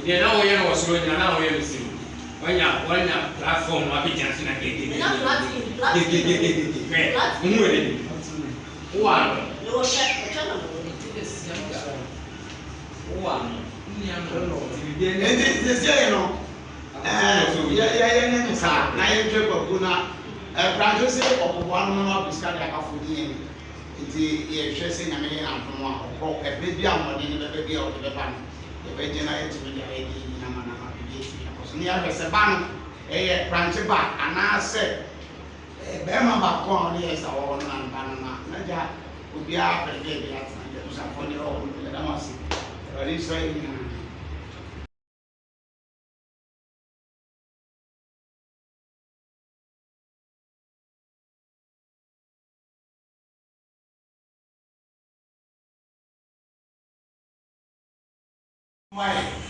Yeah, now we are also now we are listening. When you platform, I'll be dancing again. Why?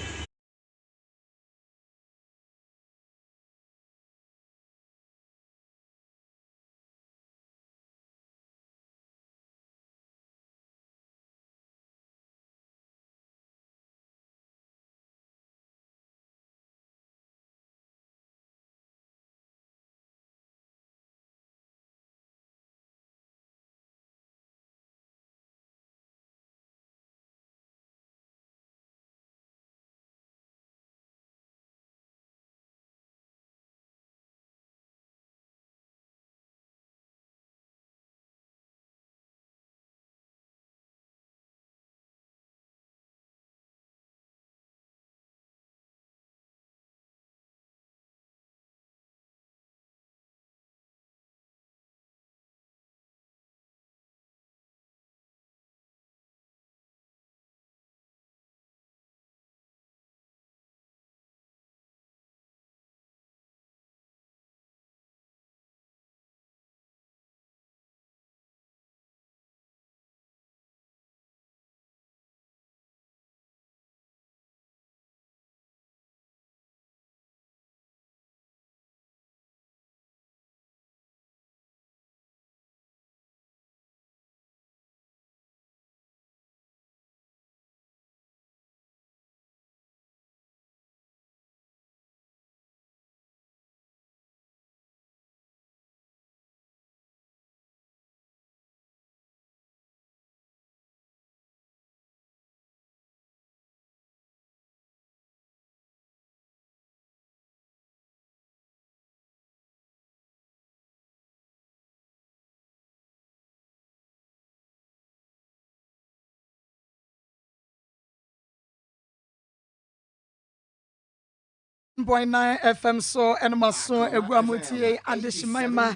.9 FM so enema so eguamutie adeshimama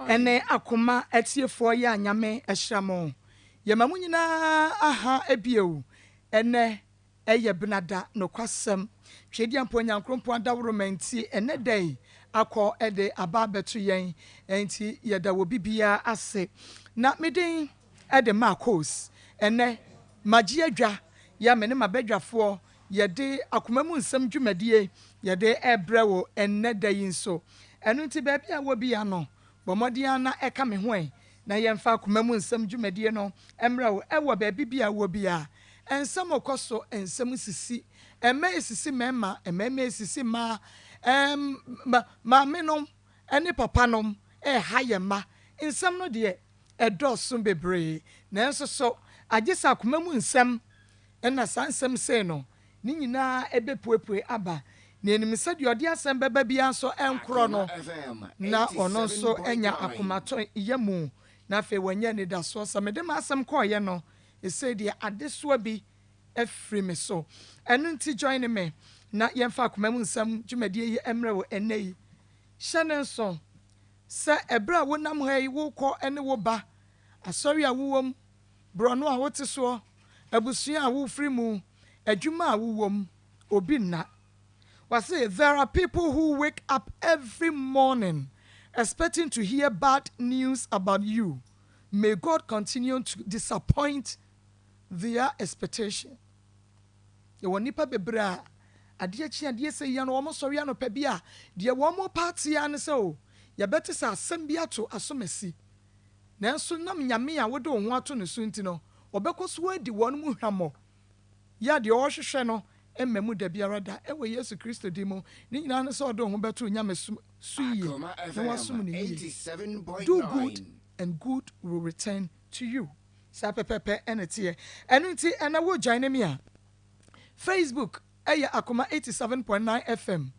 ene akoma etiefo ya anyame ehyamo yemamu nyina aha ebiewu ene eye benada no kwasem twedi mpo nyankrompo adawromenti ene dai akọ ede aba betu yen enti yeda wo bibia ase na medin ede Maa Akos ene magie adwa ya mene mabadwafo yede akoma mu nsem dwumadie yede ebrewo enne dayin so enu nti ba bia wo bia no bomodia na eka me ho na yemfa akoma mu nsem dwumadie no emrewo ewo ba bibia wo bia ensem okoso ensem sisi emme esisi mema emme esisi ma ma menom ene papanom hayema ensem no de edoso bebre na enso so agisa akoma mu nsem ena sansem sei no ni nyina ebepuepue aba na enimisa de odi asem beba bia so enkro no na ono so enya akomato yemu na fe wanya ne da so samede ma asem ko ye no ese de adesoa bi efri me so enu nti join me na yemfa akomamu nsam dwumadie yi emrewo enei hyenenso se ebra wonam ha yi wo ko ene wo ba asori awuwom brono a wote so abusua a wo fri mu adwuma a wowom obi na wase there are people who wake up every morning expecting to hear bad news about you. May God continue to disappoint their expectation. Ye wonipa bebra ade achi ade se ye no omo sori ano pa bia de wo party an se o ye beti sa asem bia to asomasi nanso nam nyame a wode wo ho ato ne so ntino obekoso adi won mu hwamo ya de o hwehwe no emmemu da biara da ewe Yesu Kristo di mu ni nyina no so do ho beto nyame suye na wasum ne yi do good and good will return to you sa pepepe enete enu nti ena wo join me a Facebook Akoma 87.9 FM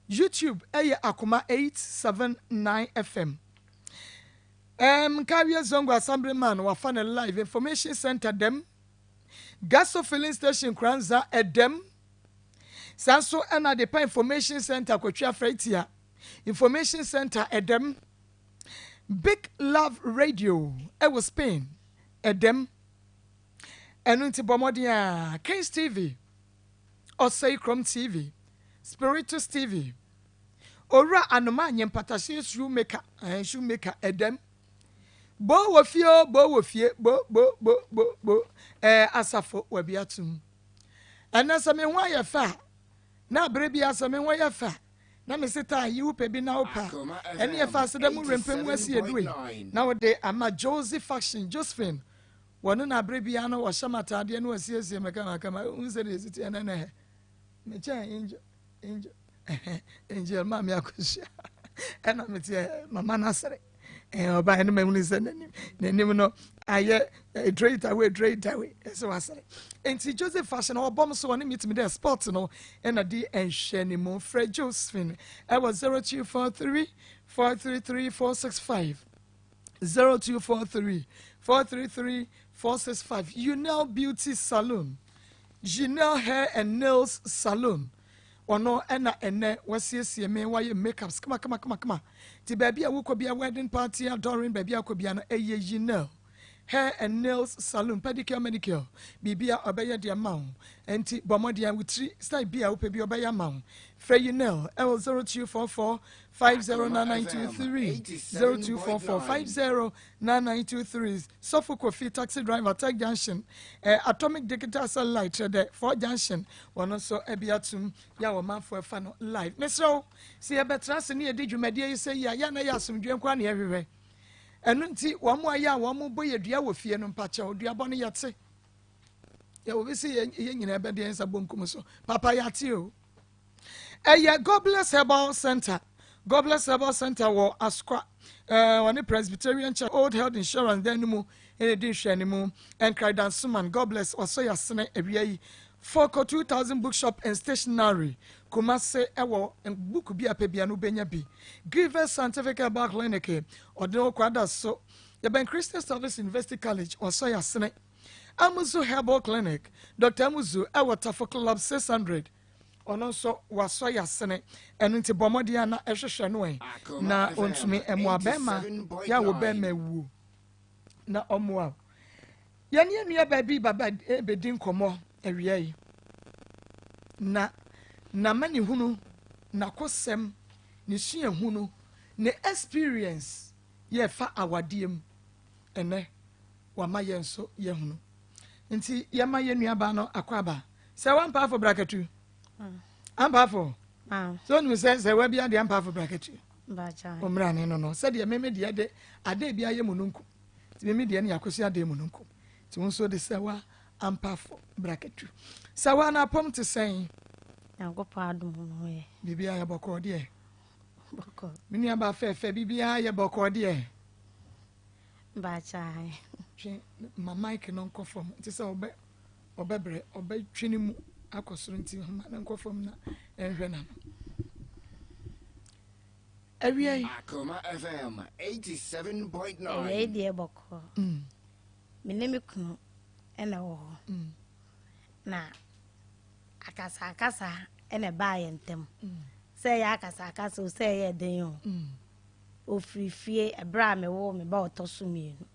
YouTube Akoma 879 FM Carrier Zongo Assemblyman wafane live information center dem Gaso filling station Kranza edem Sanso ena de pa information center kwatwa fraitia information center edem Big Love Radio was Spain edem enunti bomodia Kings TV Osei Chrome TV Spiritus TV Ora anoma nyempatasie shoemaker edem bo wofie bo asafo wabiatum enasa me ho ayefa na brebi asame ho ayefa na me seta yiwu pebi na opa ene yefa sedam rempem wasi edue na wode ama Josie faction Josephine wono na brebi ano wo shamatade no asiesie meka unse de siti ene me cha angel Maa Akos ena me tie mama nasere oba ene memuni se nanim no aye straight away so wasere enti Joseph fashion or bomb so on meet me there sport no ena di enhwe mo Fred Josephine I was 0243 433 465 0243 433 465 Unel Beauty Salon Junel Hair and Nails Salon ono ena ene wasiesie me waye makeups kama ti baby a wukọ bia wedding party adoring baby akobia no Junel Hair and Nails Salon pedicure manicure bibia obeye de ma enti bomodia wutri style bia opebi obeye ma Frey Junel L0244 509923 0244 509923 Sofo Kofi taxi driver tag junction atomic digital satellite the 4 junction one so ebiatum ya wo manfo efa no live mesro se e betra se ne edi dwumade yi se ya na ya asomdwe kwa na ehwehwe enu nti wo mo aya wo mo boye dua wo fie no mpache dua bɔ no yete ya wo bisi ye nyina ebe de ensa bonkum so papa yate o God Bless Herbal Center God Bless Herbal Center wo Askwa on the Presbyterian Church Old Health Insurance then mu ene din hwani mu and Cridan Suman God Bless also yasene ebiayi for 2000 bookshop and stationery Kumase ewo book bi apebia no benya bi Giver Scientific Herbal Clinic odino kwada so the Christian Service University College also yasene Amuzu Herbal Clinic Dr. Amuzu ewo Tafo Club 600 ono so waso yasene enu nti bomodia na ehwehwe no na ontumi emu abema ya wo bema wu na omoa yani enua baby baba ebedin komo awiai na mani hunu na kosem ni sua hunu ne experience ye fa awadiem ene wa maye nso ye hunu nti ye maye nua ba no akwaba se wan pa for braketu ampafo so nu se we bia de ampafo braketu ba cha omra ne no se de meme de de ade bia ye mununku ti meme de ne yakosi ade mununku ti won so de se wa ampafo braketu se wa na pom te sen yagopa adum no ye bibia ya boko de boko mini aba fe bibia ya boko de ba cha ma mic no nko fom ti se obebre obetwini mu akosoro nti homa na nko fom na enhwe na no Awiai Akoma FM 87.9 Radio boko menemi kunu ena wo na akasa ena ba yentem se ya akasa o se ye den yo ofrifie ebra me wo me ba otosumienu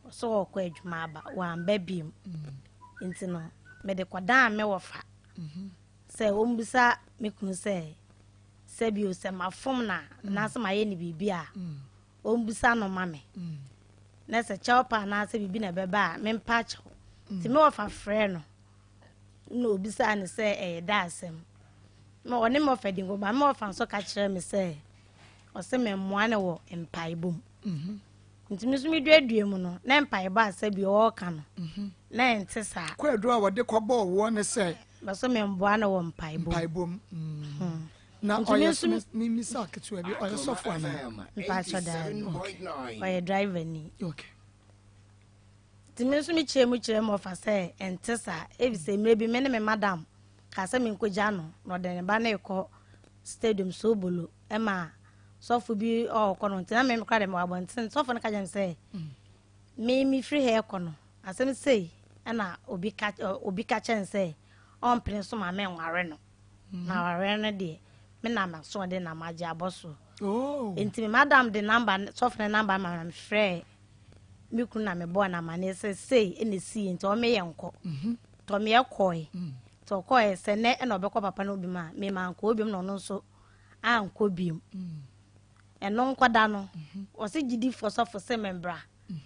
so okwa adwuma aba wa mbabiem intino me de kwada me wofa se ombisa me kunu se bi o se mafom na se maye ni bibia ombisa no mame na se chawpa na se bibi na beba me mpacho ti me wofa frɛ no obisa ne se da asem me woni mo fedi ngo ba me wofa so ka kire me se o se me mmoa ne wo empaibom nti me so me duadua mu no na mpa ba asa bi o ka no na ente sa kwa edu a wode kɔbɔ wo ne sɛ ba so me mboa na wo mpa paibom na oye ni misa ketu bi oye sofo ana mpa choda oye driver ni okay nti me so me kyerɛ mu fa sɛ ente sa e bi sɛ maybe me ne me madam ka sɛ me nkɔgya no na ɔde ne ba na ekɔ stadium so bolo e ma sofo bi o kɔ no nti na me kra de me wabɔ nti sofo no ka jam sɛ me free hair kɔ no asɛm sei na obi ka kyɛn sɛ ɔmpene so ma me nware no na ware no de me na ma so de na ma gye abɔso nti me madam de number sofo ne number ma me frɛ me kunu na me bɔ na ma ne sɛ sei ene si nti o me yɛ nkɔ to me yɛ to kɔɛ sɛ ne na obɛkɔ papa no obi ma me ma nkɔ obi no no so ankɔ biem ɛno nkɔda no ɔse gidi fo sofo sɛ membra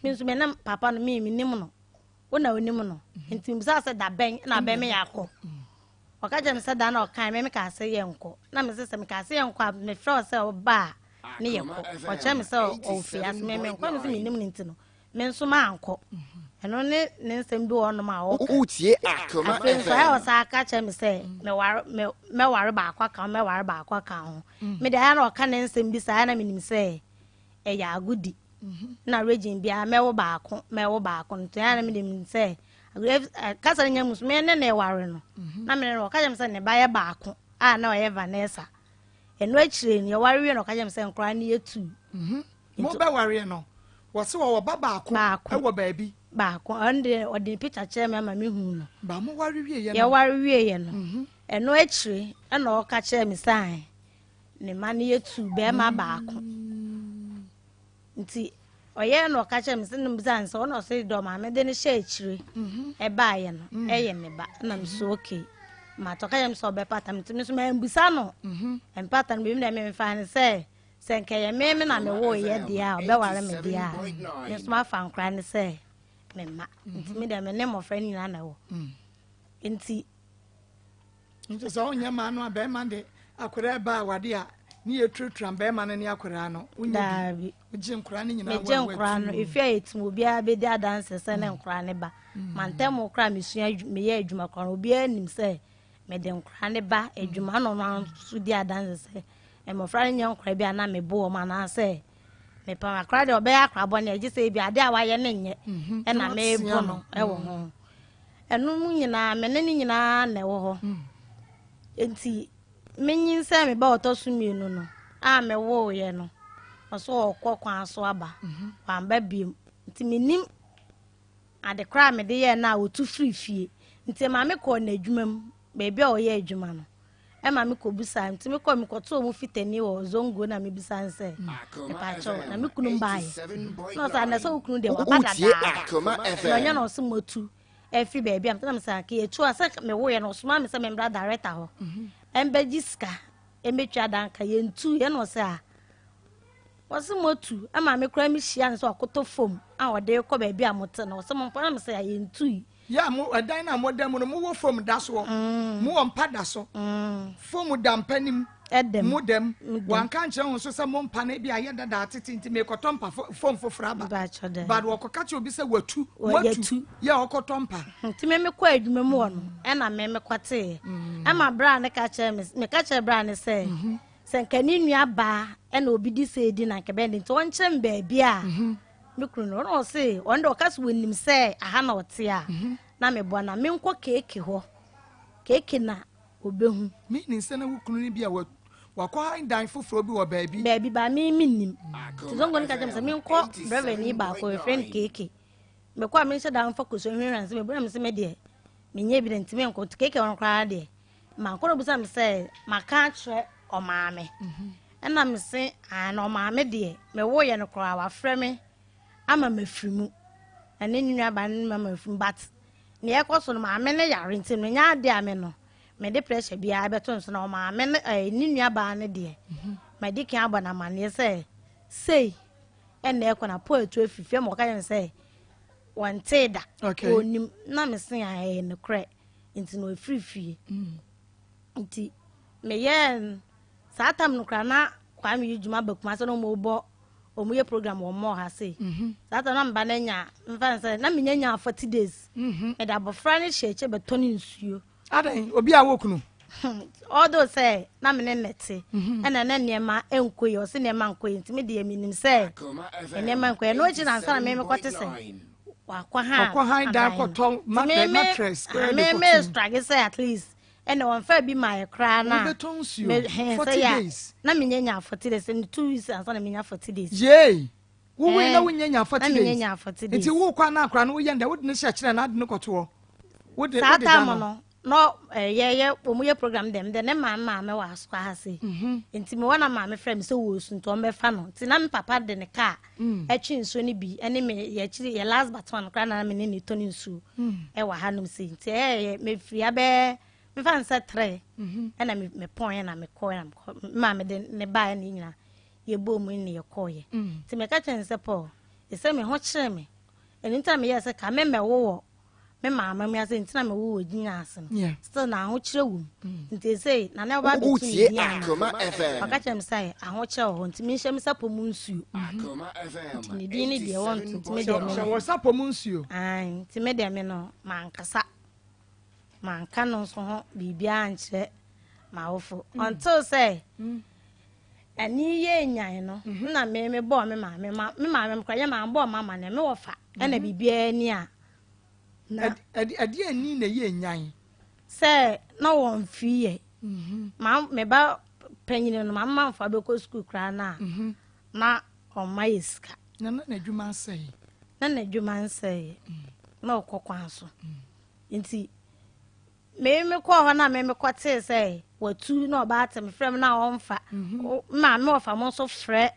me nso me na papa no me nim no wona onim no nti mbisa sɛ da bɛn na bɛn me yakɔ ɔka gye me sɛ da na ɔkan me ka sɛ yɛ nkɔ na me sɛ me ka sɛ yɛ nkɔ me frɛ sɛ ɔba ne yɛ kɔ ɔkyerɛ me sɛ ɔfi as me nkɔ me sɛ me nim ne nti no me nso ma ankɔ ɛno ne nsɛm bi wɔ no ma ɔka Utie Akoma FM fa ɔsa aka kyerɛ me sɛ me ware ba akwa ho me da ya na ɔka ne nsɛm bi sa na me nim sɛ ɛyɛ agudi na region bia mewo baako nto ya na me nim sɛ kasa nya musu me ne ware no na me no ɔka kyerɛ me sɛ ne ba yɛ baako a na ɔyɛ Vanessa ɛno akyire ne ware wie no ɔka kyerɛ me sɛ nkora ne yɛtu mo ba ware no wɔse wɔ ba baako ɛwɔ baabi baako ande ɔde picture kyerɛ me ama me hu no ba mo ware wie ye ware wie no ɛno akyire ɛna ɔka kyerɛ me sɛ ne ma ne yɛtu bɛ ma baako nti oye no ka kyerɛ me sɛ no bizan sɛ ɔno sɛ dɔ ma me de ne hyɛ akyire ɛba yɛ no ɛyɛ me ba na me so okay ma to ka kyerɛ me sɛ ɔbɛpata me tumi so ma mbisa no empata no bi me na me fa ne sɛ nkɛyɛ me na me wo yɛ dia ɔbɛware me dia me so ma fa nkra ne sɛ me ma nti me de me ne mɔfra ni na wo nti sɛ ɔnyɛ ma no abɛ ma de akora ba wade a ni etrutra bɛ ma no ne akora no unyi ugye nkora ne nyina wa ugye nkora no ifia etum obi a be di adanse sɛ ne nkora ne ba mantem nkora mesua me yɛ adwuma kora obi anim sɛ me de nkora ne ba adwuma no no so di adanse sɛ emofra ne nya nkora bi ana me bo ma na sɛ me pa akora de obɛ akora bɔ ne agye sɛ bi ade a wayɛ ne nyɛ ɛna me bo no ɛwɔ ho ɛno mu nyina me ne nyina na ɛwɔ hɔ enti menyin sɛ me ba ɔtɔ so mienu no a me wo ye no ɔso ɔkɔ kwan so aba wamba biem nti menim ade kra me de ye na otu fie nti ma me kɔ na adwuma mu beebi a ɔyɛ adwuma no e ma me kɔ busa nti me kɔto mu fitani wɔ zongo na me busa nsɛ me pa cho na me kunu mbae no sa na sɛ okunu de wa bada da na no so motu every baby am tell me say ke etu asa me wo ye no so ma me say me bra director ho embejiska emetwa danka ye ntu ye no say a wose motu ama me kura me hia ne so akoto fom a ode kɔ baby amote no so mo mpa me say ye ntu ya mo adan na modam no mo wo fom da so mo wo mpa da so fom da mpanim edem modam wanka nkyerɛ ho so sɛ mo mpa na bi ayɛ dada atete nti me kɔtɔ mpa fom foforo aba bad wɔkɔka kyerɛ obi sɛ watu ya wɔkɔtɔ mpa nti me kɔ adwuma mu wɔ no ɛna me kɔte ɛma bra ne ka kyerɛ me ka kyerɛ bra ne sɛ nkani nua ba ɛna obi di sɛ di na nkɛbɛ nti wɔn kyerɛ me baabi a me kunu no no se on de okaso wonim se aha na ote a na me bo na me nkɔ keke na obehu me ni se na wukunu ni bia wakɔ dan foforo bi wɔ baabi ba me nim tizongo ni ka jam se me nkɔ brother ni ba ko friend keke me kɔ me nhyɛ dan focus hwenran se me bo na me se me de me nye bi nti me nkɔ keke on kra de ma nkɔ no busa me se maka kyerɛ ɔmaame ɛna me se na ɔmaame de me wo ye no kra wa frɛ me ama mafrimu ane nunu aba ne mama mafrimu but ne ekoso no ma me ne yare ntim no nya ade ame no me de pressure bia beto nso na ma me ne nunu aba ne de ma de kan aba na ma ne sei ene ekona po etu afifia mo ka yen say wante da onim na me se aye ne kre nti no afifie nti me yen satam no kra na kwa me yujuma bakuma so no mo bo omuye program wo mo ha say that na mba na nya mfa say na menya 40 days me da bofra ne hyeche beto ne nsuo adan obi a wokunu although say na me ne nete na niema enkoye o se niema nkoye ntime de minim say niema nkoye no chi na nsa na me kwete say wakwa ha da koto mattress me struggle say at least and on fa bi my cry na me 40 days na me nyanya 40 days in 2 weeks and na me nya 40 days ye wo na wo nyanya 40 days na me nyanya 40 days nti wo kwa na akra na wo yenda wo de ne hye na de ne koto wo de no ye omuye program dem de ne mama me wa asko ha se nti me wana mama frem se wo su nto me fa no nti na me papa de ne car echi nso ne bi ene me ye chiri ye last but one kra na me ne to ne nsu e wa hanum se nti me fria be me fa nsa 3 ena me pon na me ko na mama de ne ba ne nyina ye bo mu ne ye ko ye nti me ka chen se po e se me ho kire me eni nta me ye se ka me wo me mama me ase ntina me wo ginya ase no still na ho kire wu nti say na na ba betu ni dia Akoma FM akacha me say aho kire ho nti me hyem sapo mu nsuo Akoma FM ni di ni dia won nti me dia me wo sapo mu nsuo ai nti me dia me no mankasa manka no so ho bibia anche ma wofo until say ani ye nyan no na me bo me mama me kwa ye ma bo mama na me wofa na bibia ni a adi ani na ye nyan se na won fiye ma me ba panyine no mama mfa be ko school kra na na o maiska na adwuma asai na adwuma ansai na okokwan so nti me ko ho na me ko te se watu na oba atem frem na o mfa ma me ofa mo so frɛ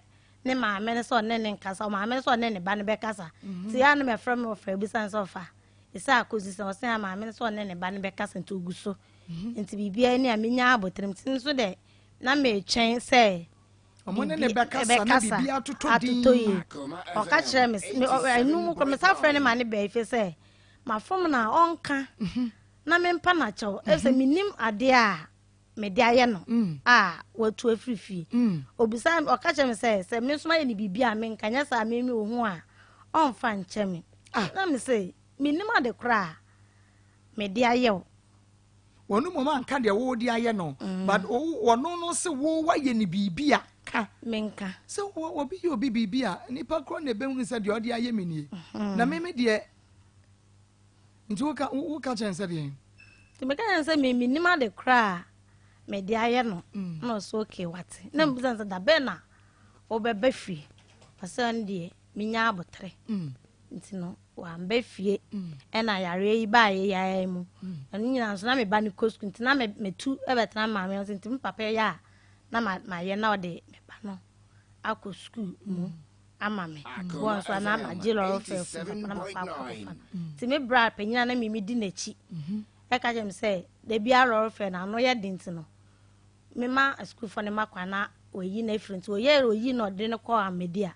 ne ma me ne so ne nkasa ma me so ne ne ba ne be kasa ti ya ne me frem me ofra bi san so fa isa akosi se o se ma me so ne ba ne be kasa nti oguso nti bibia ni amenya abotrem tin so de na me twen se omo ne be kasa na bibia atotodi o ka kire me enu ko me sa frɛ ne ma ne be ife se ma fom na onka na me mpa na chaw e se minim ade a me de aye no watu afrifi obisa o ka kire me se me so ma ye ni bibia me nkanya sa me mi ohu a onfa nche me na me se minim ade kra me de aye o wonu mo man ka de wo de aye no but wono no se wo wa ye ni bibia ka menka se wo bi yo bibia nipa kro na be hu se de o de aye me ni na me de nti wo ka chen se de ti me ka se me minim ade kra me de aye no no so okay wate na mbisa se da be na obebe fi pasan de minya abotre nti no wa mbe fie ena yare yi ba ye ya mu enu nyina so na me ba ni kosku nti na me tu ebetena ma me nti me papa ya na ma ye na ode me ba no akọ school mu ama me bo so na ma jilo fe na ma pa ko nti me bra penyina na me di na chi e ka jem say de bia ro fe na no ye dinti no me ma school for ne makwa na oyi na efrent oyi no de ne ko amedia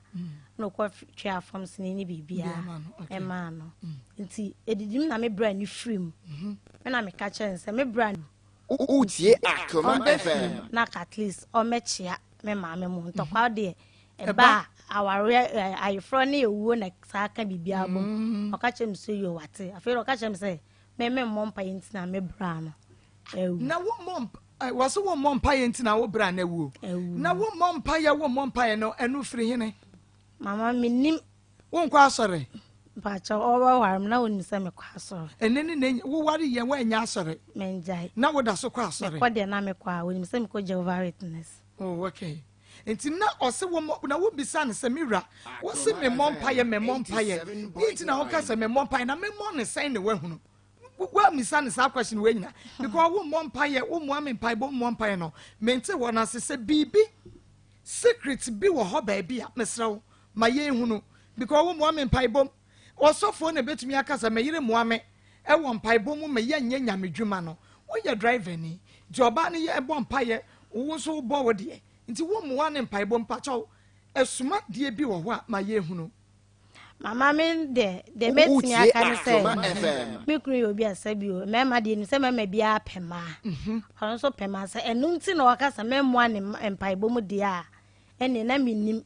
no kwa twa from sini ni bibia e ma no nti edidim na me bra ni free me na me ka chen say me bra utie Akoma FM na at least o mechia me ma me mu ntokwa de e ba aware ayefro ne ewuo na saka bibia bo o ka chem say yo wate afero o ka chem say me mompa yenti na me bra no na wo mompa waso wo mompa yenti na wo bra na ewuo na wo mompa ye no enu firi hene mama minim wo nkwa asore bacha owa warm na woni se me kwa asore eneni wo wari ye wo anya asore menjai na wo da so kwa asore ko de na me kwa woni se me ko Jehovah Witness okay enti na ose wo na wo bisa ne se mira wo se me mompa ye enti na wo ka se me mompa na me mo ne sen ne wahunu wa misa ne sa question we nyina because wo mompa ye wo mo amempa bo mompa ye no mente wo na se bibi secret bi wo ho ba bia mesrew ma ye hunu because wo mo amempa bom osofo na betumi akasa me yire mo ame e wo mpa bom me ye nya nyamedwuma no wo ye driver ni joba ne ye bo mpa ye wo so bo wo de nti wo mo ane mpa bom pa chaw esuma de bi wo ho a ma ye hunu mama me de betumi aka ne say me kuru obi asabi o me ma de ni say me bia pema hono so pema say enu nti na wakasa me mo ane mpa bom de a ene na minim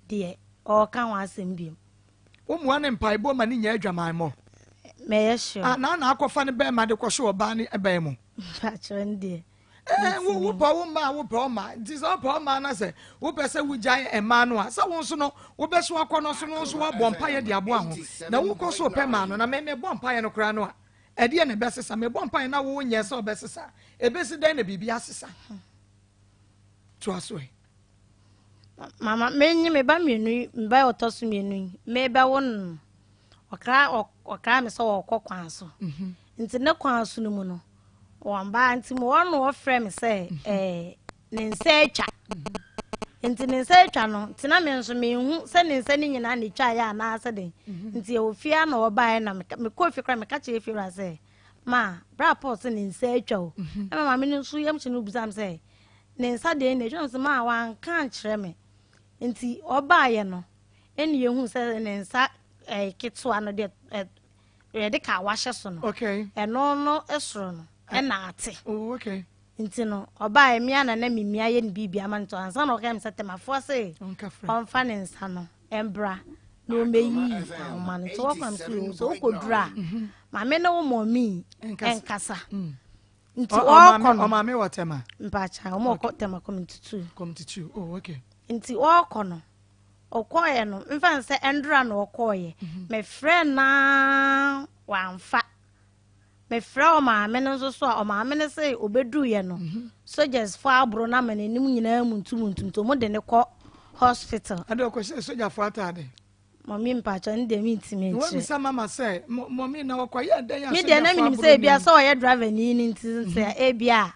de o kan wa asem bi wo mu ane mpai bo ma ni nya adwaman mo me yesho na akɔfa ne bɛɛ ma de kɔhwe oba ne ɛbɛn mu pa chonde wo pa wo ma this all pa ma na say wo pese wo gyan ema no a sa wo nso no wo bɛso akɔ no so no nso wa bɔ mpa ye de abo ho na wo kɔ so pɛ ma no na me bɔ mpa ye no kra no a ɛde ne bɛsesa me bɔ mpa ye na wo nyɛ sɛ obɛsesa ebesi dan na bibi asesa to aso mama menyi me ba mienu me ba otoso mienu me ba won okra me so okokwan so nti ne kwan so no mu no wamba nti mo no ofre me say ne nsa atwa nti ne nsa atwa no nti na me nso me hu se ne nsa ni nyina ne twa ya na ase den nti e ofia na obae na me ko fi kra me ka che fi ra say ma bra port ne nsa atwa o na mama me nso yam che no busam say ne nsa de ne twa nso ma wan kan kire me nti obae no eni ye hu se ne nsa kitwa no de de ka wahye so no okay eno no esoro no na ate oh okay nti no oba emia na memia ye ne bibia ma nto ansa na okam setemafo se onfa ne nsa no embra na o meyi ma no to okam so okodura ma me na wo momi enkasa nti o ma me wotema mpacha o mo ko tema committee oh okay nti o ko no okoye no mfa nse endra na okoye me friend na wanfa me friend o ma me no so o ma me ne say obedu ye no soldiers for abro na me nim nyina muntum to mo de ne ko hospital ade ko soldier for atade mommy mpacho nde mi ntime nche wo bisa mama say mommy na okoye den ya me de na mi say bia so oye driver ni nti say e bia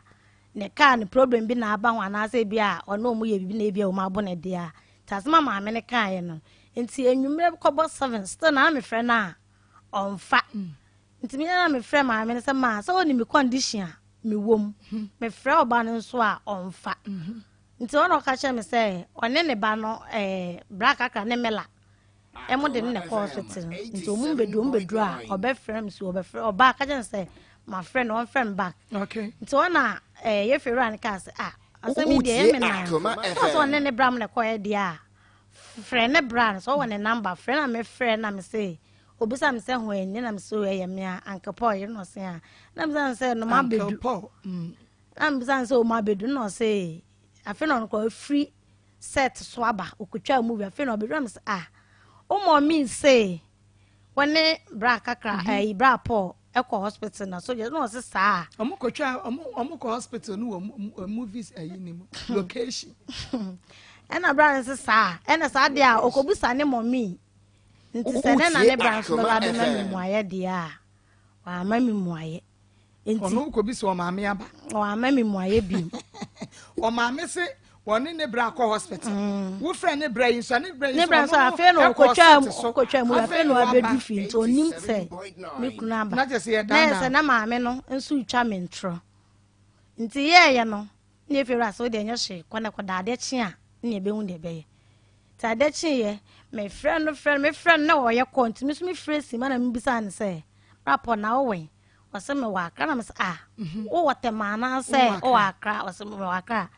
ne car ne problem bi na aba ho na say bia ono mo ye bibi na e bia o ma abo ne de a tasma ma me ne kan no nti enwumre kobo 7 still na me friend na onfa nti me na me friend ma me ne say ma so oni me condition a me wom me friend oba no so a onfa nti ono ka che me say one ne ba no black aka ne mela emo de ne ko hospital nti omu bedu a obe friend so obe friend oba ka che say my friend on friend back okay nti ona ye fere an ka say asemi de e me na so ne ne bram ne ko e dia friend ne brand so one number friend na me friend na me say obisa me say ho enye na me so ye me anka Paul ye no say na me say no ma bedu na me say o ma bedu no say afi no ko free set swaba okutwa movie afi no bedu me say o mo me say when bra kakra bra Paul eko hospital na so no say sa omo ko hospital no movies ni location ena brand say sa ena sa de a okobusa ne mommy nti se na ne brand so ba be mami muaye de a wa mami muaye nti ono okobisa o maame aba wa mami muaye bi o maame se woni ne bra ko hospital wo friend ne bra yin so ne bra so afa no okotwa mu afa no abedu fi nti onim se me kuna aba na je se na se na maame no nso utwa me ntro nti ye no ne fera so de nya hye kwana koda de chi a ne be hu de be ye ta de chi ye me friend na wo ye konti me so me fresi ma na me bisa ne se rapport na wo wen wase me wa akra na me se wo wote ma na se o akra wase me wa akra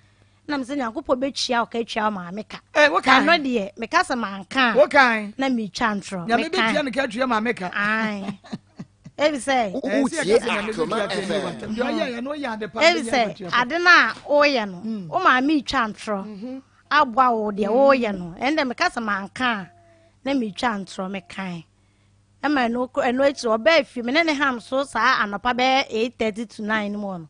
na me se nyankopɔ betwia o ka twia ma me ka wo kan no de me ka se manka wo kan na me twa ntro me betwia ne ka twia ma me ka ai ebi say utie Akoma FM ebi say ade na o ye no o ma me twa ntro abwa wo de o ye no ende me ka se manka na me twa ntro me kan ema no echi oba fi me ne ham so sa anopa be 8:30 to 9 mo no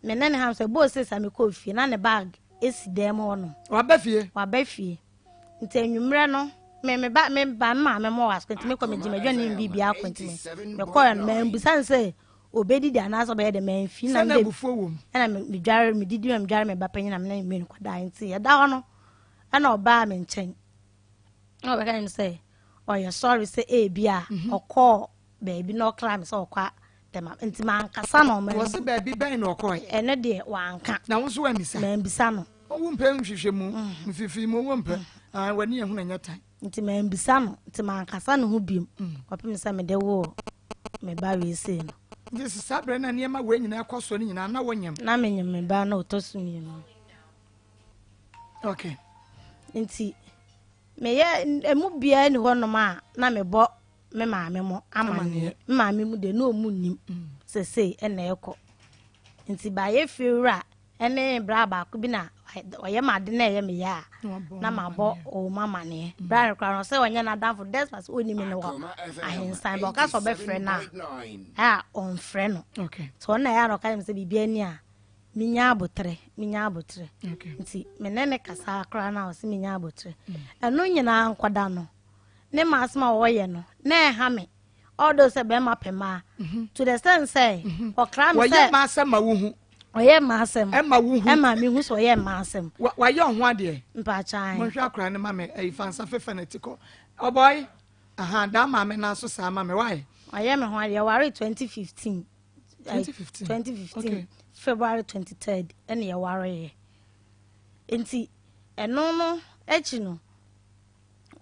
me ne ham so bo se sa me ko fi na ne bag esi dem ho no wa ba fie nti enwumre no me ba ma me mo was kwenti me ko me gime dwane bibia kwenti me ko ya me mbusan se obedi da na so be de me fi na me bufuo wom na me dware me didi me dware me ba panyi na me me ko da nti ya da ho no na oba me nchen o be kan say oh yeah sorry say bia okọ baby no clam say okwa tema nti man kasa no me wo se baby ben no okọ ene de wanka na wo so amisa me mbisa no wo mpe nhwehwe mu mfifi mu wo mpe wani ehun anya tan nti me mbisa no nti man kasa no ho biem opim say me de wo me ba we say no nti sabre na niema we nyina ekoso ni nyina na wo nyem na me nyem me ba na otosumi no okay nti me ye emu bia ni ho no ma na me bo me maame mo amane maame mu de no mu nim sese na ekọ nti ba ye fiura ene bra ba ko bi na oye made na ye me ya na ma bo o mama ne bra kra no se onye na dan for despas oni me ne wo ahensan ba ka so be frɛ na on frɛ no okay so na ya no ka me se bibia ni a minya abotre nti me ne kasa kra na o se minya abotre eno nyina nkwada no ne ma asma wo ye no na ha me odo se be ma pema to the sense say o kra me say wo ma asema wo hu oye ma asem e ma wo hu e ma mi hu so oye ma asem wa ye ho ade mpa chan mo hwa akra ne ma me e fansa fefenetiko oh boy aha da ma me na so sa ma me why oye me ho ade ware 2015 okay. February 23rd ene ye ware ye enti eno no echi no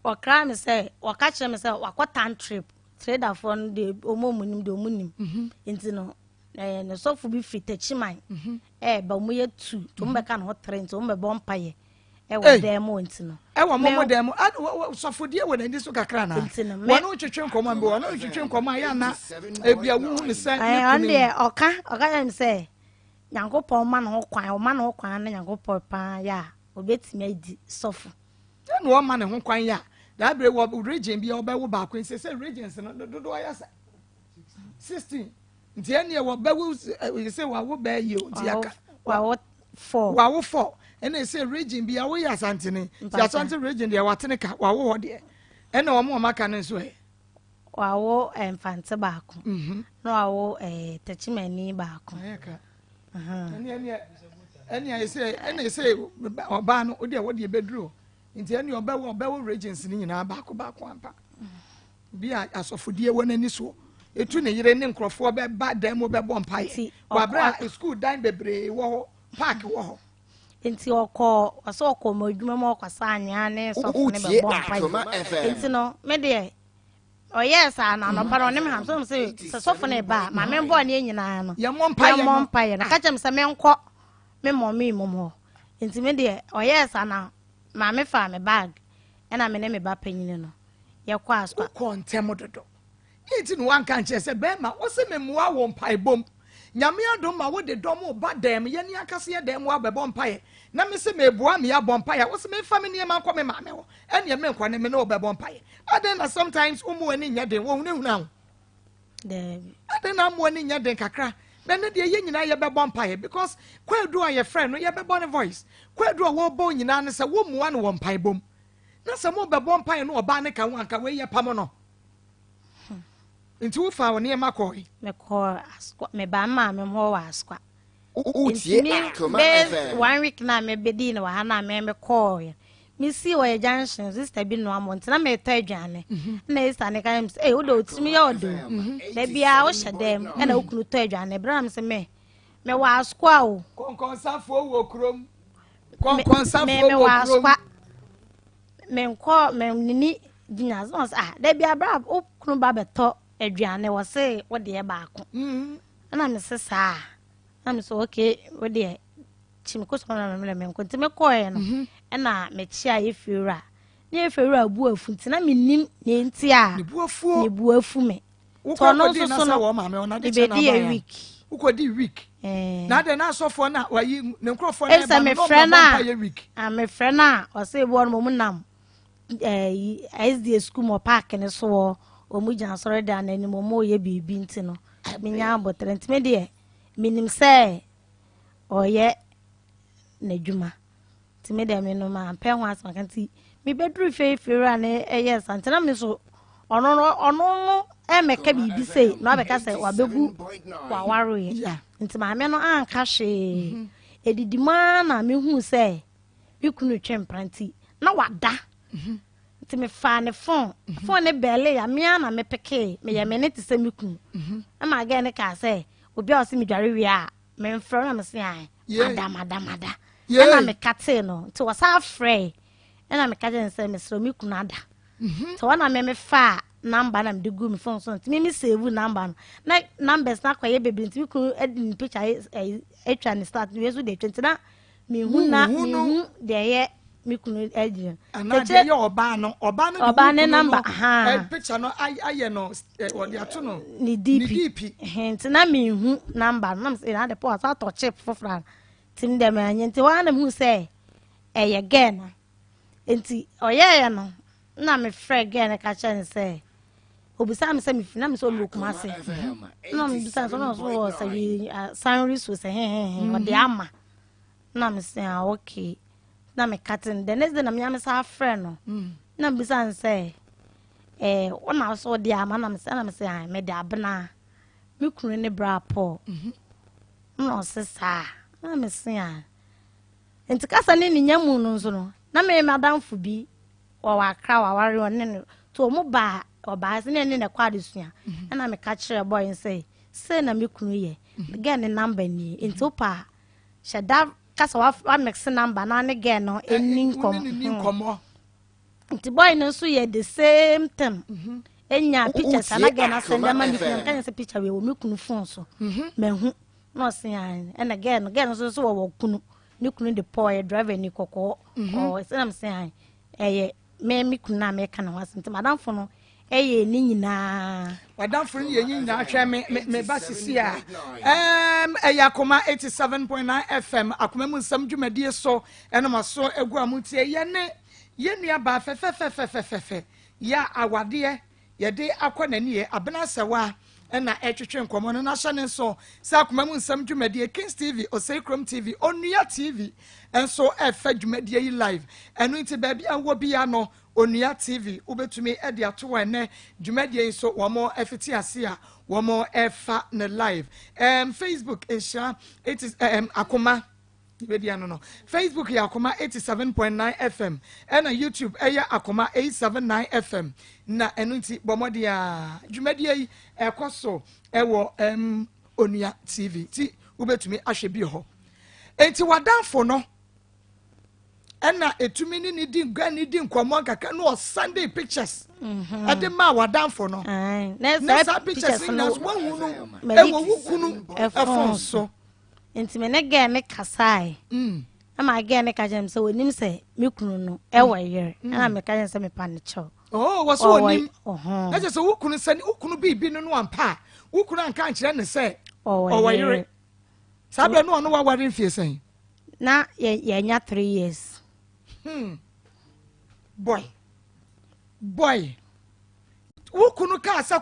okra me say wakache me say wakotan trip trader for the omomunim de omunim enti no no so fu bi fit chiman ba mu ye 2 to mbeka no 3 to mbe bompaye wo dem enti no wo mo dem so fu die wo na ndi so kakra na wo no twetwe nkoma mbe wo no twetwe nkoma ya na ebia wu ne se ne kunu oka ya say Yankopon ma no kwan na Yankopon pa ya obetimi adi sofu no o ma ne ho kwan ya da bre wo region bia oba wo ba kwan se regions no dodo ya 16 nti ene wo ba wo se wo ba ye nti aka wa 4 ene se region bia wo ya santene ya sante region dia watene ka wa wo de ene o mo maka ne so e wa wo enfante ba ko no wa wo techimani ba ko ene say oba no odi e wo de beduro nti ene oba wo regions ni nyina ba ko ampa bia asofodie wo nani so etu ne yire ne nkrofo be ba dan mo be bo mpae wa bra school dan bebre wo park wo nti okọ mo adwuma mo kwasa anya ne sofo ne be bo mpae nti no me de oh yes ana no pa no ne me ham so say sofo ne ba ma me bo ne nyina no ye mo mpae na ka chem se me nkọ me mo nti me de oh yes ana ma me fa me bag na me ne me ba panyine no ye kwa aso ko ntem dodo nti no wan kan che se be ma wo se me moa wo mpae bom nyame adom ma wo de dom ba dem ye ni akase ye dem wo abebo mpae na me se me bua me ya bom mpae wo se me fa me ne ma ko me ma me wo ene me nkwa ne me no bebo mpae aden na sometimes umu ani nya den wo hu na David aden na mu ani nya den kakra na ne de ye nyina ye bebo mpae because kwadu a ye friend no ye bebo ne voice kwadu a wo bo nyina ne se wo muwa no wo mpae bom na se mo bebo mpae no oba ne ka wo anka we ye pam no nti wo fa wo ne ma ko me ko askwa me ba ma me ho wa askwa utie Akoma FM 1 week na me bedi na wa na me call me see wa junction sister bi no amont na me to adwane na sister ne kan say wo do timi ya odo na bia wo hyedem na wo kunu to adwane bra me se me wa askwa o konkonsafo wo krom konkonsafo wo krom me nko me nini dinya so da bia bra wo kunu ba beto adwane wo se wo de ba ko na me se sa na me so okay wo de chimiko so na me nko ntime koe no na me chia ye fiura ne fiura bu afu ntina me nim ne nti a ne bu afu me to no so no wo ma me ona de chena ba ya week ukodi week na de na asofo na wayi ne nkrofo na ba no pa ye week me friend na o se bo no mo nam SD school mo park ne so o mu jan sore da na ni mo ye bibi nti no me nya abotre nti me de minim se oye na dwuma ti me de me no ma pe ho asma kan ti me bedru fe na yes antena me so ono e meka bibi sei no abeka se wa begu wa waro ye nti ma me no anka hwe edidima na me hu se ikunu twempranti na wada nti me fa ne phone ne bele ya me na me peke me ya me ne ti se me kunu ama aga ne ka se obi a o se me dware wi a me mfro na me se ai ada na me kate no nti wasa frɛ na me kaje nse me sro me kunu ada to wana me fa number na me de gu me phone so nti me save number no na numbers na kwaye bebre nti me kunu edin picture etwa ne start we so de 20 na me hu de ye me kunu edi Anaje ye oba ne number picture no aye no odi ato no ni DP nti na me hu number na me say na the port ato chip for fran tim dem anye nti wa na hu say eye again nti oye no na me frɛ again ka cha ne say obisa me say me fina me so me okuma say na me bisa so na so say sanri so say odi ama na me say okay na me cutting the next day na me am say friend no na me bisa say ona so odi ama na me say me de abena me kunu ne bra po no se sa na me say enti kasa ne ni nyamu no nso no na me madam fu bi wa akra wa ware on ne to mo ba oba se ne kwa de sua na me ka kire boy say na me kunu ye again ne number ni enti opa shada kasa wa mix number na ne gen no eni nkom nti boy no so ye the same thing enya pictures na gen na send am me kunu kan say picture we me kunu phone so mehu no say and again so wo kunu me kunu the boy driver ni kokko o say am say me kunu na me kan wa nti madam fo no ni nyina madam fo ni nyina hwe me ba sisi a Akoma 87.9 FM Akoma mu nsam dwumadie so enoma so egu amutie ye nua ba fe ya awade ye de akwanani abena sewa na etwetwe nkomo no na hyane so sa Akoma mu nsam dwumadie Kings TV Osei TV Onua TV enso efa dwumadie yi live enu nti ba bia wo bia no Onua TV ubetumi edi ato ene dwumadie so womo efiti ase a womo efa na live Facebook insha it is Akoma no Facebook ya Akoma 87.9 FM and YouTube Akoma 879 FM na enu nti bomodi a dwumadie yi ekoso ewo Onua TV ti ubetumi ahwe bi ho enti wadanfo no ena etumi ni di nkomo kaka no Sunday pictures ade ma wadanfo no na pictures na one hunu ewo wukunu efonso enti me ne ge me kasai ama ge ne ka jem se wonim se me kunu no ewo yere na me ka jem se me pan cho was wonim na je se wukunu sani wukunu bibi no ampa wukunu anka nkire ne se owo yere sabe no wa ware mfie sen na ye nya 3 years boy wukunu ka asa